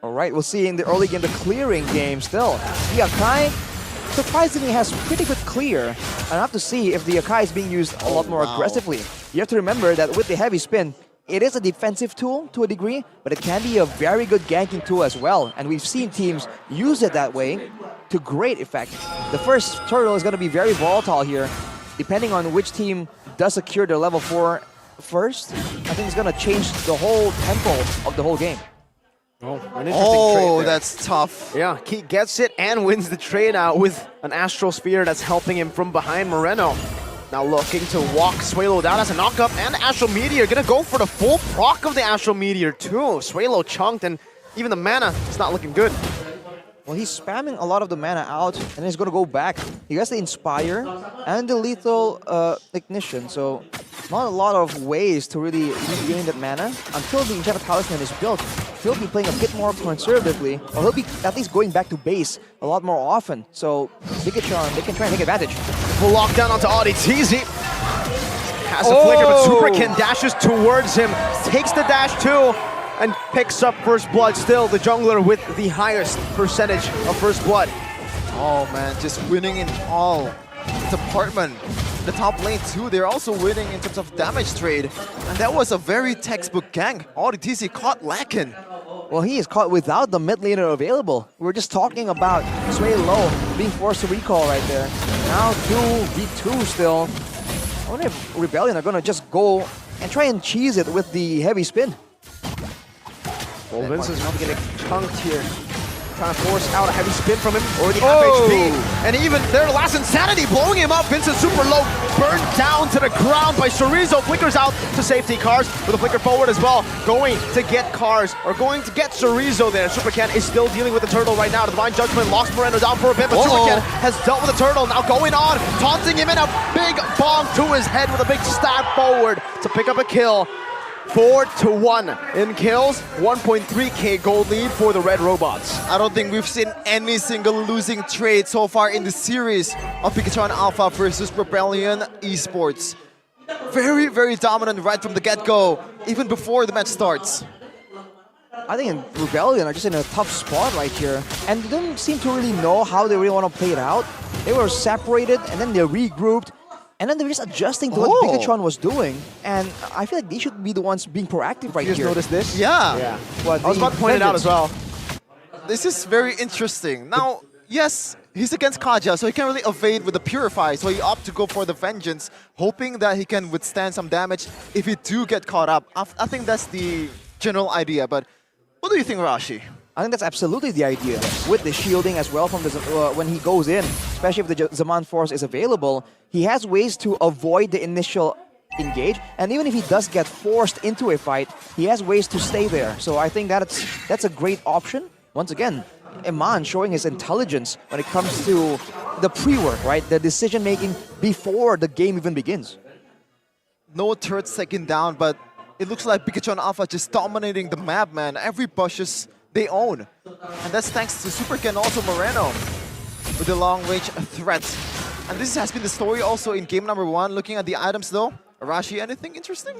All right, we'll see in the early game, the clearing game still. The Akai surprisingly has pretty good clear. And I have to see if the Akai is being used a lot more aggressively. You have to remember that with the heavy spin, it is a defensive tool to a degree, but it can be a very good ganking tool as well. And we've seen teams use it that way to great effect. The first turtle is going to be very volatile here. Depending on which team does secure their level 4 first, I think it's going to change the whole tempo of the whole game. Oh, an interesting trade there. That's tough. Yeah, he gets it and wins the trade out with an Astral Sphere that's helping him from behind Moreno. Now looking to walk Swalo down as a knockup, and Astral Meteor gonna go for the full proc of the Astral Meteor too. Swalo chunked, and even the mana is not looking good. Well, he's spamming a lot of the mana out, and he's gonna go back. He has the Inspire and the Lethal Ignition, so not a lot of ways to really regain that mana until the Enchanted Talisman is built. He'll be playing a bit more conservatively, or he'll be at least going back to base a lot more often. So Bigetron, they can try and take advantage. Full lockdown onto Audi. TZ has a flicker, but Superkin dashes towards him, takes the dash too, and picks up first blood. Still the jungler with the highest percentage of first blood. Oh man, just winning in all department. The top lane too, they're also winning in terms of damage trade. And that was a very textbook gank. All the TC caught lacking. Well, he is caught without the mid laner available. We were just talking about Sway Low being forced to recall right there. Now 2v2 still. I wonder if Rebellion are gonna just go and try and cheese it with the heavy spin. Well, Vince is not getting chunked here. Trying to force out a heavy spin from him, already half HP. And even their last Insanity blowing him up. Vincent super low, burned down to the ground by Chorizo. Flickers out to safety. Cars with a flicker forward as well. Going to get Cars, or going to get Chorizo there. Supercan is still dealing with the turtle right now. The Divine Judgment locks Moreno down for a bit, but Supercan has dealt with the turtle. Now going on, taunting him in a big bomb to his head with a big stab forward to pick up a kill. 4-1 in kills, 1.3k gold lead for the Red Robots. I don't think we've seen any single losing trade so far in the series of Bigetron Alpha versus Rebellion Esports. Very, very dominant right from the get-go, even before the match starts. I think Rebellion are just in a tough spot right here, and they don't seem to really know how they really want to play it out. They were separated, and then they regrouped, and then they're just adjusting to what Bigetron was doing. And I feel like they should be the ones being proactive right here. You just noticed this? Yeah. What, I was about to point it out as well. This is very interesting. Now, yes, he's against Kaja, so he can't really evade with the Purify, so he opts to go for the Vengeance, hoping that he can withstand some damage if he do get caught up. I think that's the general idea, but what do you think, Rashi? I think that's absolutely the idea. With the shielding as well from the when he goes in, especially if the Zaman Force is available, he has ways to avoid the initial engage, and even if he does get forced into a fight, he has ways to stay there. So I think that's a great option. Once again, Iman showing his intelligence when it comes to the pre-work, right? The decision-making before the game even begins. No third second down, but it looks like Bigetron Alpha just dominating the map, man. Every bushes they own. And that's thanks to Supercan, also Moreno, with the long-range threat. And this has been the story also in game number 1. Looking at the items though, Arashi, anything interesting?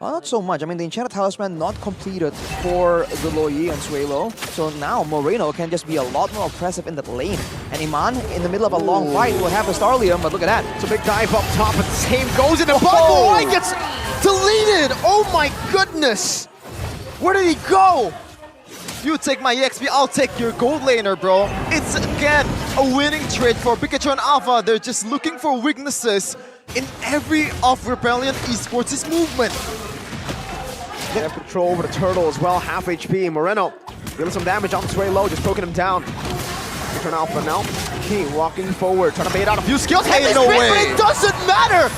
Well, not so much. I mean, the Enchanted Talisman not completed for the Loyi and Suelo. So now Moreno can just be a lot more oppressive in that lane. And Iman, in the middle of a long fight, will have a Starlium, but look at that. It's a big dive up top, but the same goes in the bug. Loyi gets deleted! Oh my goodness! Where did he go? You take my EXP, I'll take your gold laner, bro. It's, again, a winning trade for Bigetron Alpha. They're just looking for weaknesses in every of Rebellion Esports' movement. They have control over the turtle as well, half HP. Moreno dealing some damage on Sway Low, just poking him down. Bigetron Alpha now. Key walking forward, trying to bait out a few skills. Ain't no way. But it doesn't matter!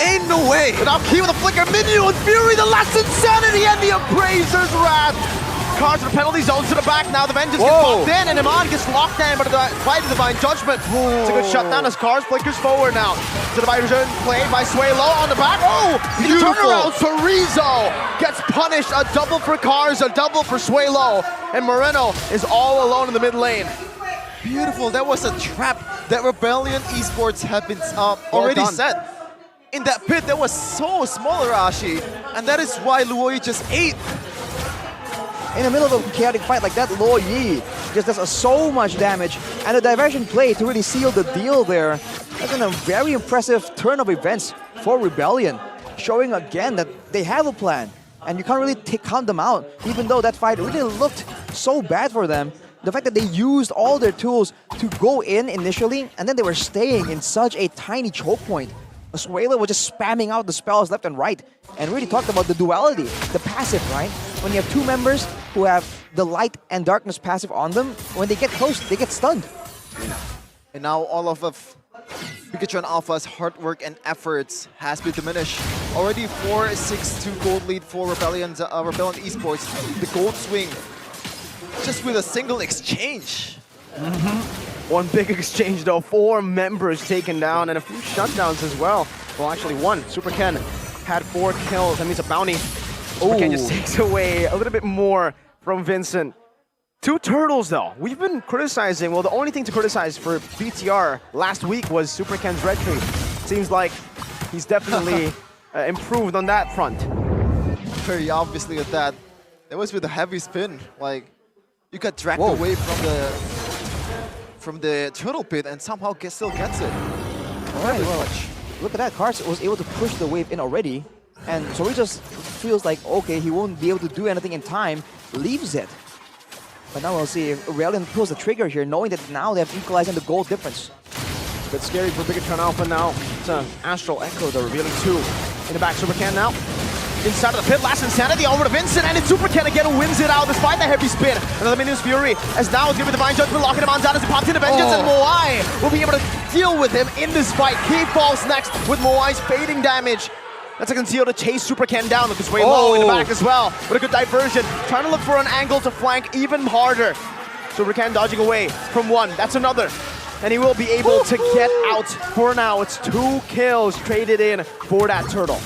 Ain't no way. Without Key with a flicker, Minion with Fury, the last Insanity, and the Appraiser's Wrath. Cars for penalty zones to the back now. The Vengeance gets popped in, and Iman gets locked in by the Divine Judgment. It's a good shutdown as Cars flickers forward now. To the Bigetron played by Sway Low on the back. Oh, the turnaround. Chorizo gets punished. A double for Cars, a double for Sway Low, and Moreno is all alone in the mid lane. Beautiful. That was a trap that Rebellion Esports have been already set. In that pit that was so small, Arashi, and that is why Luoi just ate. in the middle of a chaotic fight like that, Lo Yi just does so much damage. And the diversion play to really seal the deal there. That's been a very impressive turn of events for Rebellion, showing again that they have a plan. And you can't really count them out, even though that fight really looked so bad for them. The fact that they used all their tools to go in initially, and then they were staying in such a tiny choke point. Asuela was just spamming out the spells left and right, and really talked about the duality, the passive, right? When you have two members who have the light and darkness passive on them, when they get close, they get stunned. And now all of Bigetron Alpha's hard work and efforts has been diminished. Already 4-6-2 gold lead for Rebellion Esports. The gold swing just with a single exchange. One big exchange though, 4 members taken down and a few shutdowns as well. Well, actually 1. Super Ken had 4 kills. That means a bounty. Super Ken just takes away a little bit more from Vincent. 2 turtles though. We've been criticizing, well, the only thing to criticize for BTR last week was Super Ken's red tree. Seems like he's definitely improved on that front. Very obviously with that. It was with a heavy spin. Like, you got dragged away from the turtle pit and somehow still gets it. Alright, well, look at that. Cars was able to push the wave in already. And so he just feels like, okay, he won't be able to do anything in time, leaves it. But now we'll see if Rebellion pulls the trigger here, knowing that now they have equalized on the goal difference. A bit scary for Bigetron Alpha now. It's an Astral Echo, they're revealing 2. In the back, Super Ken now. Inside of the pit, last Insanity over to Vincent, and it's Super Ken again who wins it out despite the heavy spin. Another Minions Fury, as now it's going to be Divine Judgment, locking him on down as he pops into Vengeance, and Moai will be able to deal with him in this fight. He falls next with Moai's fading damage. That's a conceal to chase Super Ken down. Look, it's way low in the back as well. But a good diversion. Trying to look for an angle to flank even harder. Super Ken dodging away from 1. That's another. And he will be able to get out for now. It's 2 kills traded in for that turtle.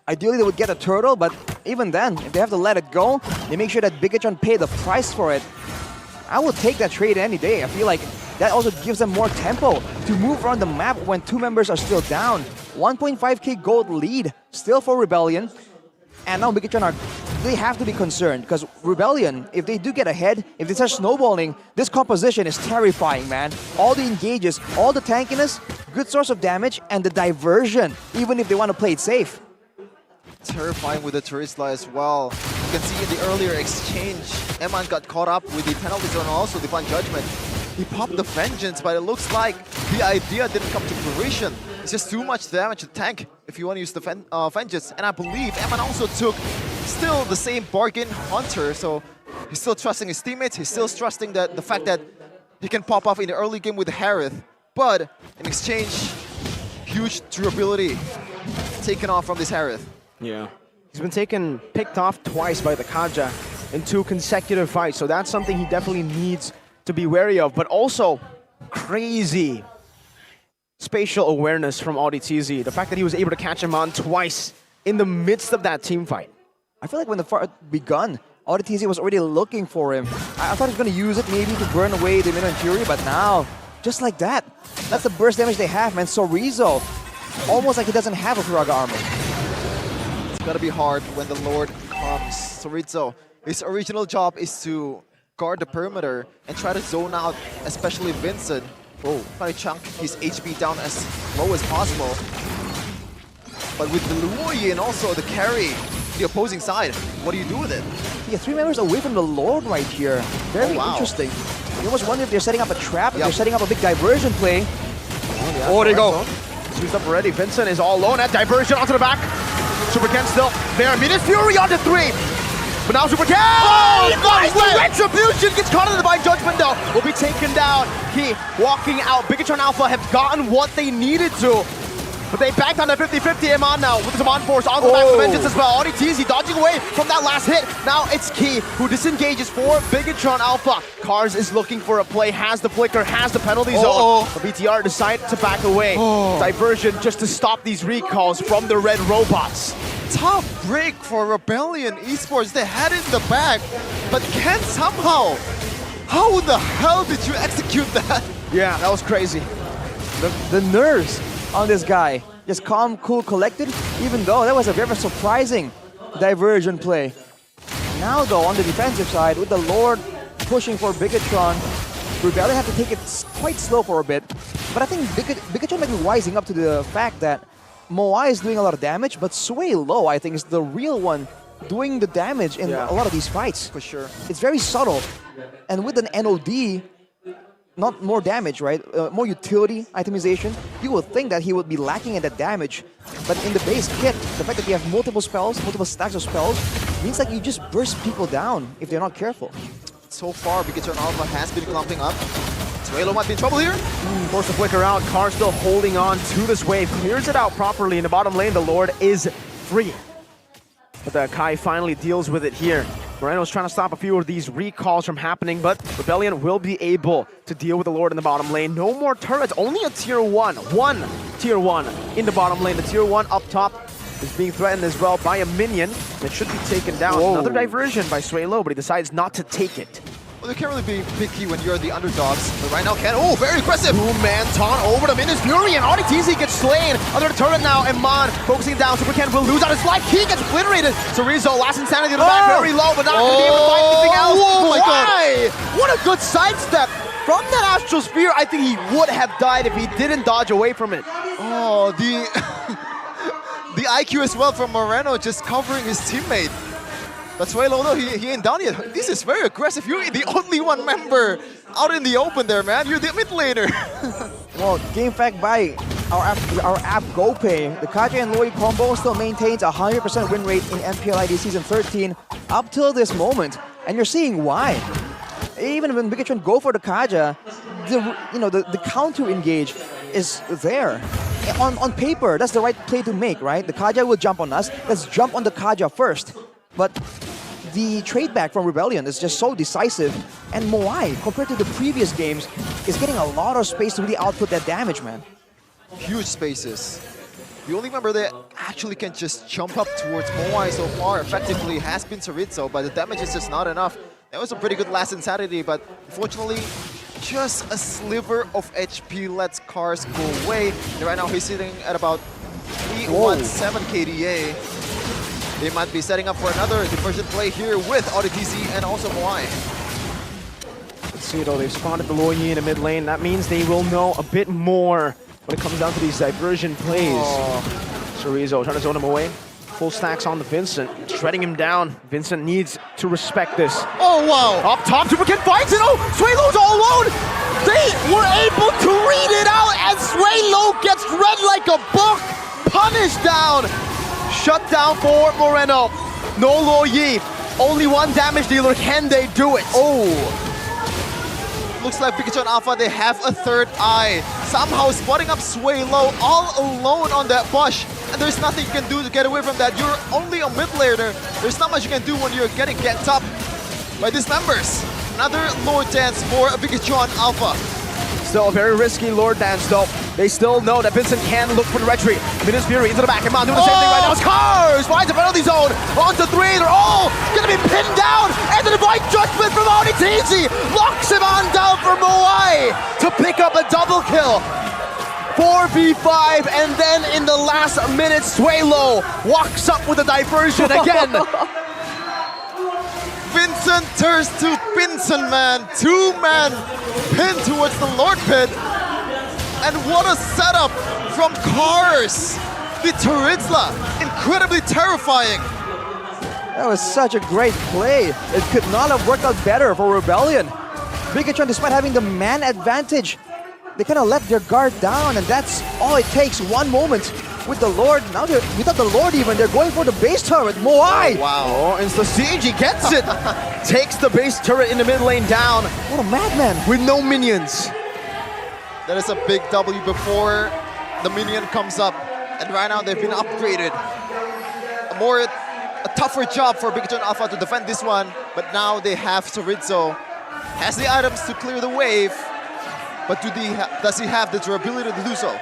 Ideally, they would get a turtle, but even then, if they have to let it go, they make sure that Bigetron pay the price for it. I would take that trade any day. I feel like that also gives them more tempo to move around the map when 2 members are still down. 1.5k gold lead still for Rebellion. And now Bigetron they have to be concerned because Rebellion, if they do get ahead, if they start snowballing, this composition is terrifying, man. All the engages, all the tankiness, good source of damage, and the diversion, even if they want to play it safe. Terrifying with the Turisla as well. You can see in the earlier exchange, Eman got caught up with the penalties and also Divine Judgment. He popped the Vengeance, but it looks like the idea didn't come to fruition. It's just too much damage to tank if you want to use the Vengeance. And I believe Eman also took still the same bargain Hunter, so he's still trusting his teammates, he's still trusting that the fact that he can pop off in the early game with Harith. But in exchange, huge durability taken off from this Harith. Yeah. He's been picked off twice by the Kaja in 2 consecutive fights, so that's something he definitely needs to be wary of, but also crazy spatial awareness from AudiTZ. The fact that he was able to catch him on twice in the midst of that team fight. I feel like when the fight begun, AudiTZ was already looking for him. I thought he was going to use it maybe to burn away the Minion Fury, but now, just like that, that's the burst damage they have, man. Sorizo, almost like he doesn't have a Firaga armor. It's gonna be hard when the Lord comes. Sorizo, his original job is to guard the perimeter and try to zone out, especially Vincent. Try to chunk his HP down as low as possible. But with the Luoyi and also the carry, the opposing side, what do you do with it? Yeah, 3 members away from the Lord right here. Very interesting. You almost wonder if they're setting up a trap, if they're setting up a big diversion play. Oh, there you go. Used up already. Vincent is all alone at diversion onto the back. Super Ken still there. Minions Fury onto 3. But now Super Ken! Oh, nice! The Retribution gets caught in the Divine Judgment though. Will be taken down. He walking out. Bigetron Alpha have gotten what they needed to. But they banked on that 50-50 Eman now with some on-force on the back of the Vengeance as well. AudiTZ dodging away from that last hit. Now it's Key who disengages for Bigetron Alpha. Cars is looking for a play, has the flicker, has the penalty zone. But BTR decide to back away. Diversion just to stop these recalls from the red robots. Tough break for Rebellion Esports. They had it in the back, but Ken somehow. How the hell did you execute that? Yeah, that was crazy. The nerves on this guy. Just calm, cool, collected, even though that was a very surprising diversion play. Now though, on the defensive side, with the Lord pushing for Bigetron, Rebellion have to take it quite slow for a bit. But I think Bigetron might be wising up to the fact that Moai is doing a lot of damage, but Sway Low, I think, is the real one doing the damage in a lot of these fights. For sure. It's very subtle. And with an NOD, not more damage, right? More utility itemization, you would think that he would be lacking in that damage. But in the base kit, the fact that you have multiple spells, multiple stacks of spells, means like you just burst people down if they're not careful. So far, Bigetron Alpha has been clumping up. Swalo might be in trouble here. Force the flicker out. Car still holding on to this wave. Clears it out properly in the bottom lane. The Lord is free. But the Kai finally deals with it here. Moreno's trying to stop a few of these recalls from happening, but Rebellion will be able to deal with the Lord in the bottom lane. No more turrets, only a tier 1. One tier 1 in the bottom lane. The tier 1 up top is being threatened as well by a minion that should be taken down. Whoa. Another diversion by Swalo, but he decides not to take it. Well, you can't really be picky when you're the underdogs, but right now Ken, oh, very aggressive! Two-man taunt over the Minus Fury, and AudiTZ gets slain. Under the turret now, and Mon focusing down. Super Ken will lose out his life. He gets obliterated. Cerezo, last insanity to the back, very low, but not going to be able to find anything else. Oh my God. Why? What a good sidestep. From that Astral Sphere, I think he would have died if he didn't dodge away from it. Oh, the IQ as well from Moreno, just covering his teammate. But Swalo, no, he ain't down yet. This is very aggressive. You're the only one member out in the open there, man. You're the mid laner. Well, game fact by our app GoPay, the Kaja and Loi combo still maintains a 100% win rate in MPLID Season 13 up till this moment. And you're seeing why. Even when Bigetron go for the Kaja, the counter engage is there. On paper, that's the right play to make, right? The Kaja will jump on us. Let's jump on the Kaja first. But the trade back from Rebellion is just so decisive, and Moai, compared to the previous games, is getting a lot of space to really output that damage, man. Huge spaces. The only member that actually can just jump up towards Moai so far effectively has been Cerezo, but the damage is just not enough. That was a pretty good last insanity, but unfortunately, just a sliver of HP lets Cars go away. And right now he's sitting at about 317 KDA. They might be setting up for another diversion play here with AudiTZ and also Moai. Let's see though, they've spotted the Loi in the mid lane. That means they will know a bit more when it comes down to these diversion plays. Cerezo trying to zone him away. Full stacks on the Vincent, shredding him down. Vincent needs to respect this. Oh, wow! Up top, Superkin fights it. Oh, Swalo's all alone! They were able to read it out, and Swalo gets read like a book. Punished down. Shut down for Moreno. No Loi. Only one damage dealer. Can they do it? Oh! Looks like Bigetron Alpha, they have a third eye. Somehow spotting up Swalo all alone on that bush. And there's nothing you can do to get away from that. You're only a mid laner. There's not much you can do when you're getting ganked up by these members. Another Lord Dance for Bigetron Alpha. Still a very risky Lord Dance though. They still know that Vincent can look for the retreat. Minus Fury into the back, and Mon doing the same thing right now. Cars finds a penalty zone. On to 3, they're all gonna be pinned down. And the Divine Judgment from AudiTZ locks him on down for Moai to pick up a double kill. 4v5, and then in the last minute, Swalo walks up with a diversion again. Vincent turns to Vincent, man. 2-man pin towards the Lord Pit. And what a setup from Cars. The Turitzla, incredibly terrifying. That was such a great play. It could not have worked out better for Rebellion. Bigetron, despite having the man advantage, they kind of let their guard down, and that's all it takes. One moment with the Lord. Now they're without the Lord even. They're going for the base turret. Moai! Wow. Oh, and the siege, he gets it. Takes the base turret in the mid lane down. What a madman. With no minions. That is a big W before the minion comes up. And right now they've been upgraded. A tougher job for Bigetron Alpha to defend this one. But now they have Cerezo. Has the items to clear the wave. But does he have the durability to do so?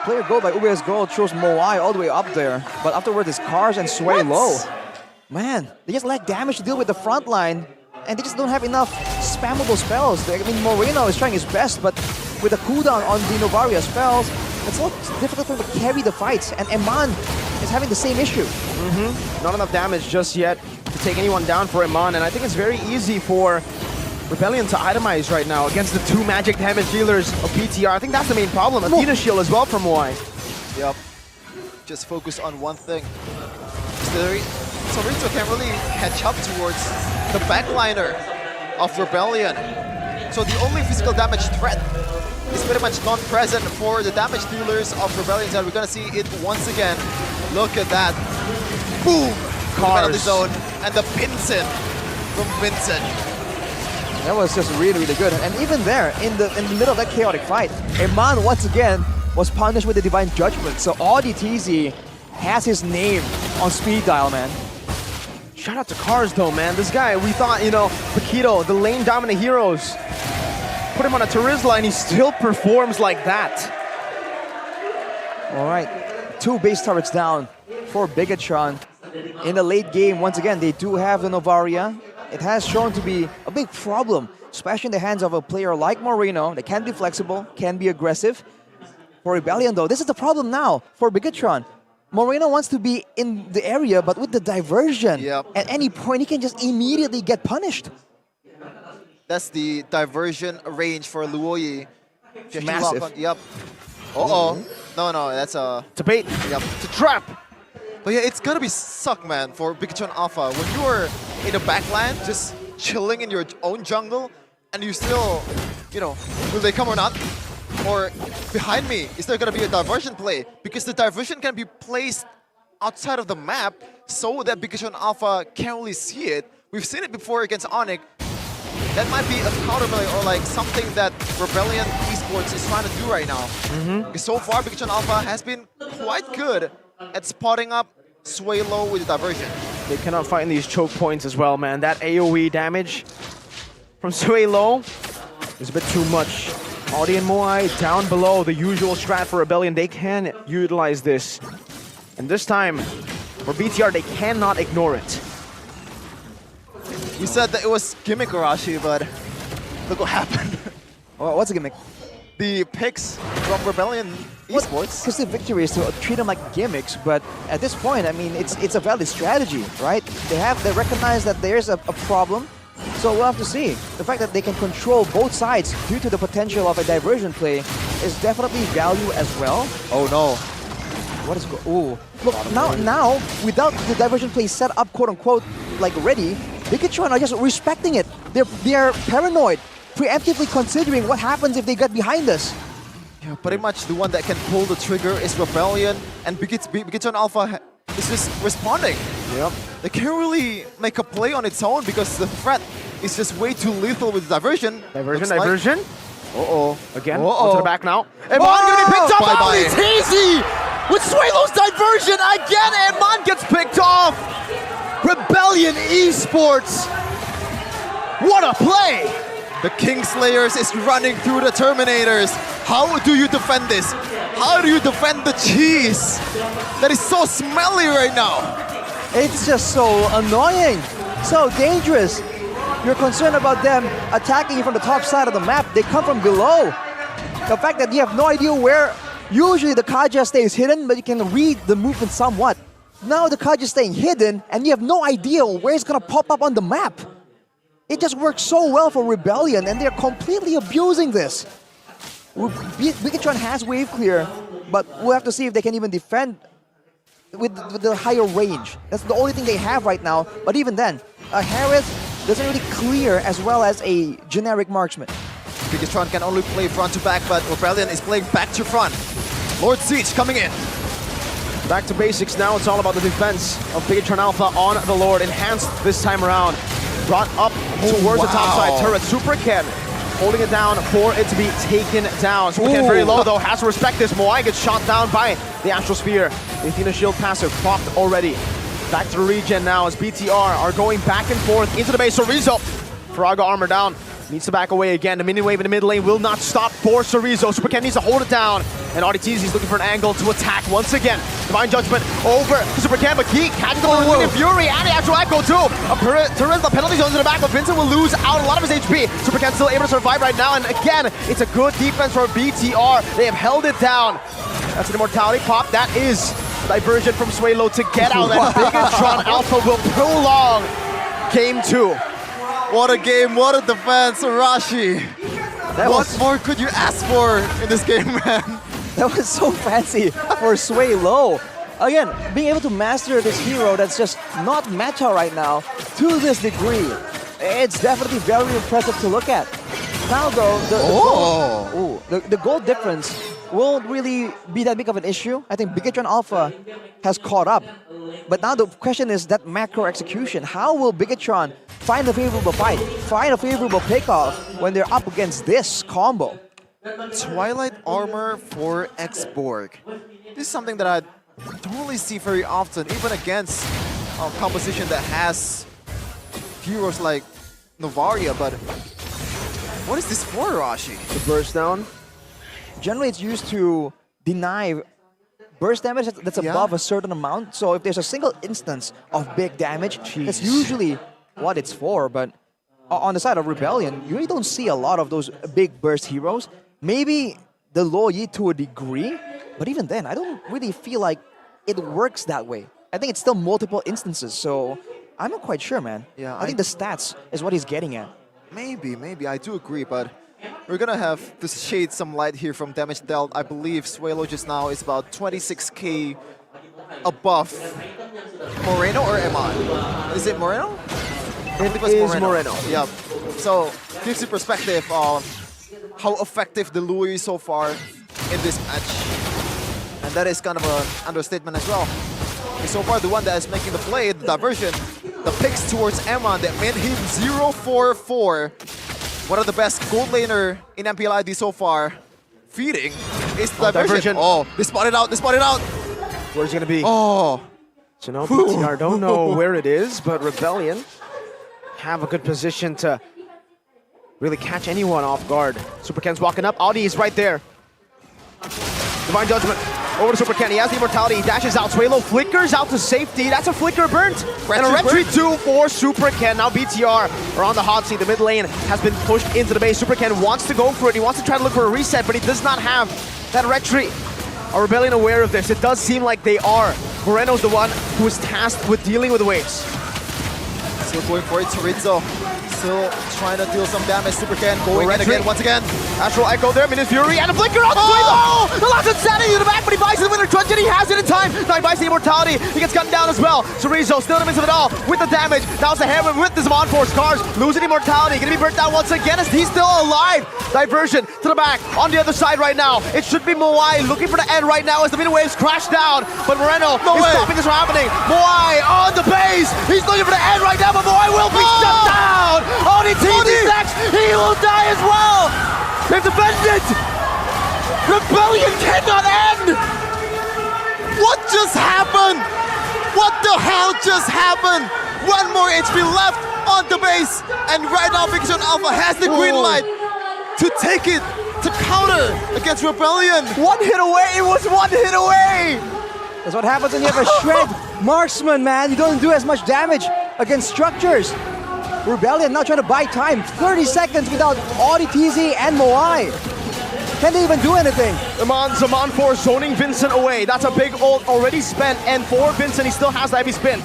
Player goal by UBS Gold shows Moai all the way up there. But afterwards it's Cars and Sway low. Man, they just lack damage to deal with the front line. And they just don't have enough spammable spells. I mean, Moreno is trying his best, but with a cooldown on the Novaria spells, it's so difficult for him to carry the fights. And Eman is having the same issue. Not enough damage just yet to take anyone down for Iman, and I think it's very easy for Rebellion to itemize right now against the two magic damage dealers of BTR. I think that's the main problem. Athena Shield as well from Moai. Yep. Just focus on one thing. So Rizzo can't really catch up towards the backliner of Rebellion. So the only physical damage threat is pretty much non-present for the damage dealers of Rebellion, and we're gonna see it once again. Look at that. Boom! Penalty zone, and the Pinson from Vincent. That was just really, really good. And even there, in the middle of that chaotic fight, Iman once again was punished with the Divine Judgment. So AudiTZ has his name on speed dial, man. Shout out to Cars though, man. This guy, we thought, you know, Paquito, the lane dominant heroes, put him on a Terizla and he still performs like that. All right, 2 base turrets down for Bigetron. In the late game, once again, they do have the Novaria. It has shown to be a big problem, especially in the hands of a player like Moreno. They can be flexible, can be aggressive. For Rebellion though, this is the problem now for Bigetron. Moreno wants to be in the area, but with the diversion, at any point he can just immediately get punished. That's the diversion range for Luoyi. Massive. Yep. Uh-oh. No, that's a... To bait. Yep. To trap. But yeah, it's gonna be suck, man, for Bigetron Alpha. When you are in a backline, just chilling in your own jungle, and you still, you know, will they come or not? Or behind me, is there gonna be a diversion play? Because the diversion can be placed outside of the map so that Bigetron Alpha can't really see it. We've seen it before against Onyx. That might be a counterplay or like something that Rebellion Esports is trying to do right now. Because so far, Bigetron Alpha has been quite good at spotting up Sway Low with the diversion. They cannot find these choke points as well, man. That AoE damage from Sway Low is a bit too much. Audi and Moai down below, the usual strat for Rebellion. They can utilize this. And this time, for BTR, they cannot ignore it. We said that it was gimmick Arashi, but look what happened. What's a gimmick? The picks from Rebellion Esports. Because the victory is to treat them like gimmicks, but at this point, I mean, it's a valid strategy, right? They recognize that there's a problem, so we'll have to see. The fact that they can control both sides due to the potential of a diversion play is definitely value as well. Oh no. What is ooh. Look, now, without the diversion play set up, quote unquote, like ready, Bigetron are just respecting it. They're paranoid, preemptively considering what happens if they get behind us. Yeah, pretty much the one that can pull the trigger is Rebellion, and Bigetron Alpha is just responding. Yep. They can't really make a play on its own because the threat is just way too lethal with diversion. Diversion. Uh-oh. Again, Uh-oh. onto the back now. Iman gonna be picked up by Bye-bye. AudiTZ! With Swaylo's diversion again, Iman gets picked off! Rebellion Esports! What a play! The Kingslayers is running through the Terminators. How do you defend this? How do you defend the cheese that is so smelly right now? It's just so annoying, so dangerous. You're concerned about them attacking you from the top side of the map. They come from below. The fact that you have no idea where, usually the Kaja stays hidden, but you can read the movement somewhat. Now the Kaja is staying hidden, and you have no idea where it's gonna pop up on the map. It just works so well for Rebellion, and they're completely abusing this. Bigetron has wave clear, but we'll have to see if they can even defend with the higher range. That's the only thing they have right now. But even then, Harris doesn't really clear as well as a generic marksman. Bigetron can only play front to back, but Rebellion is playing back to front. Lord Siege coming in. Back to basics now. It's all about the defense of Bigetron Alpha on the Lord. Enhanced this time around. Brought up towards the top side turret. Super Ken holding it down for it to be taken down. Super Ken very low though. Has to respect this. Moai gets shot down by the Astral Spear. The Athena Shield passive popped already. Back to the regen now as BTR are going back and forth into the base. Sorizo, Faraga armor down. Needs to back away again. The minion wave in the mid lane will not stop for Sorizo. Super Ken needs to hold it down. And AudiTZ is looking for an angle to attack once again. Divine Judgment over to Super Ken, but he catches the Wind Fury and the actual echo too. Terizla penalty zones in the back, but Vincent will lose out a lot of his HP. Super Ken still able to survive right now, and again, it's a good defense for BTR. They have held it down. That's an immortality pop. That is diversion from Swaylo to get out. And Bigetron Alpha will prolong Game 2. What a game, what a defense, Arashi. What more could you ask for in this game, man? That was so fancy for Sway Low. Again, being able to master this hero that's just not meta right now to this degree, it's definitely very impressive to look at. Now though, the goal difference won't really be that big of an issue. I think Bigetron Alpha has caught up. But now the question is that macro execution. How will Bigetron find a favorable fight, find a favorable pickoff when they're up against this combo? Twilight Armor for X-Borg. This is something that I don't really see very often, even against a composition that has heroes like Novaria, but what is this for, Rashi? The burst down. Generally, it's used to deny burst damage that's above a certain amount. So if there's a single instance of big damage, that's usually what it's for. But on the side of Rebellion, you really don't see a lot of those big burst heroes. Maybe the Luo Yi to a degree, but even then, I don't really feel like it works that way. I think it's still multiple instances, so I'm not quite sure, man. Yeah, I think the stats is what he's getting at. Maybe, I do agree, but we're gonna have to shade some light here from damage dealt. I believe Swalo just now is about 26k above Moreno or Eman? Is it Moreno? It is Moreno. Yeah. So gives you perspective of how effective the Luo is so far in this match. And that is kind of an understatement as well. And so far, the one that is making the play, the diversion, the picks towards Eman that made him 0-4-4. One of the best gold laner in MPLID so far. Feeding is the diversion. Oh, they spotted out, Where's it gonna be? Oh. So no, PTR don't know where it is, but Rebellion have a good position to really catch anyone off guard. Super Ken's walking up, Audi is right there. Divine Judgment. Over to Super Ken, he has the immortality, he dashes out, Swalo flickers out to safety, that's a flicker burnt. And a retreat 2 for Super Ken. Now BTR are on the hot seat, the mid lane has been pushed into the base. Super Ken wants to go for it, he wants to try to look for a reset, but he does not have that retreat. Are Rebellion aware of this? It does seem like they are. Moreno's the one who is tasked with dealing with the waves. Still going for it, Chorizo. Still trying to deal some damage. Super Ken going in again, once again. Astral Echo there, Minute Fury, and a flicker on the Swalo! The last insanity to the back, but he buys the winner trunch, and he has it in time. Now he buys the immortality, he gets gunned down as well. Chorizo still in the midst of it all, with the damage. Now it's a Heaven with this on-force cars, losing immortality, gonna be burnt down once again as he's still alive. Diversion to the back, on the other side right now. It should be Moai looking for the end right now as the mid waves crash down, but Moreno is stopping this from happening. Moai on the base, he's looking for the end right now, but Moai will be shut down. ODT next, he will die as well! They've defended! Rebellion cannot end! What just happened? What the hell just happened? One more HP left on the base, and right now Bigetron Alpha has the green light to take it, to counter against Rebellion. One hit away, it was one hit away! That's what happens when you have a shred marksman, man. You don't do as much damage against structures. Rebellion now trying to buy time. 30 seconds without Audi, TZ, and Moai. Can they even do anything? Zaman for zoning Vincent away. That's a big ult already spent. And for Vincent, he still has the heavy spin.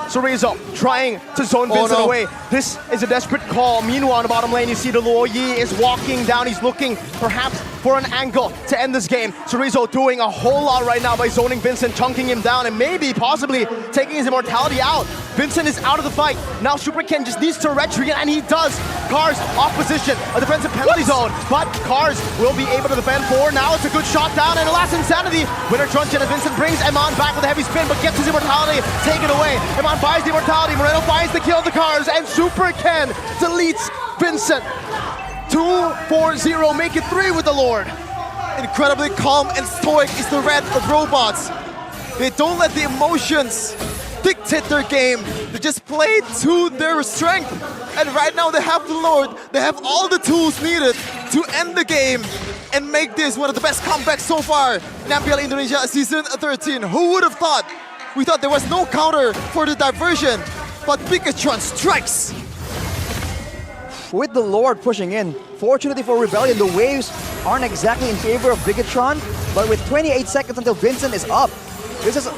Chorizo trying to zone Vincent away. This is a desperate call. Meanwhile, on the bottom lane, you see the Luo Yi is walking down. He's looking perhaps for an angle to end this game. Chorizo doing a whole lot right now by zoning Vincent, chunking him down, and maybe possibly taking his immortality out. Vincent is out of the fight. Now Super Ken just needs to retreat, and he does. Cars off position, a defensive penalty zone, but Cars will be able to defend for. Now it's a good shot down, and a last insanity. Winner Truncheon as Vincent brings Eman back with a heavy spin, but gets his immortality taken away. Eman buys the immortality, Moreno finds the kill of the Cars, and Super Ken deletes Vincent. 2-4-0, make it 3 with the Lord. Incredibly calm and stoic is the Red Robots. They don't let the emotions dictate their game. They just play to their strength. And right now they have the Lord. They have all the tools needed to end the game and make this one of the best comebacks so far in MPL Indonesia Season 13. Who would have thought? We thought there was no counter for the diversion, but Bigetron strikes. With the Lord pushing in, fortunately for Rebellion, the waves aren't exactly in favor of Bigetron, but with 28 seconds until Vincent is up, this is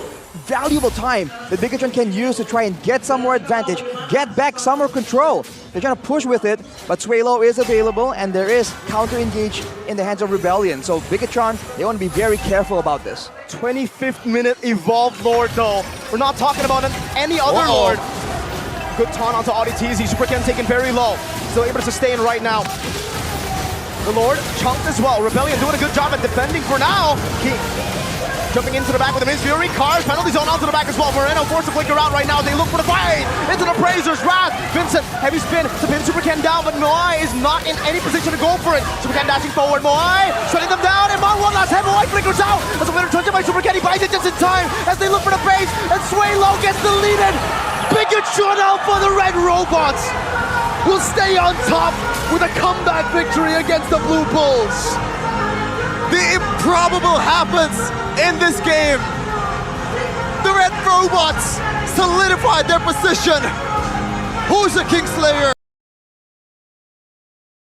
valuable time that Bigetron can use to try and get some more advantage, get back some more control. They're trying to push with it, but Swalo is available and there is counter-engage in the hands of Rebellion. So Bigetron, they want to be very careful about this. 25th minute evolved Lord though. We're not talking about any other Lord. Good taunt onto Auditeezy. Super Ken taken very low. Still able to sustain right now. The Lord chunked as well. Rebellion doing a good job at defending for now. King jumping into the back with the Miss Fury. Cars, penalty zone onto the back as well. Moreno forced to flicker out right now. They look for the fight. Into the Brazer's Wrath. Vincent, heavy spin to pin Super Ken down, but Moai is not in any position to go for it. Super Ken dashing forward. Moai shutting them down. And one last hit. Moai flickers out. As a winner truncheon by Super Ken. He buys it just in time as they look for the base. And Swalo gets deleted. Bigetron Alpha, the Red Robots, will stay on top with a comeback victory against the Blue Bulls. The improbable happens in this game. The Red Robots solidified their position. Who's the Kingslayer?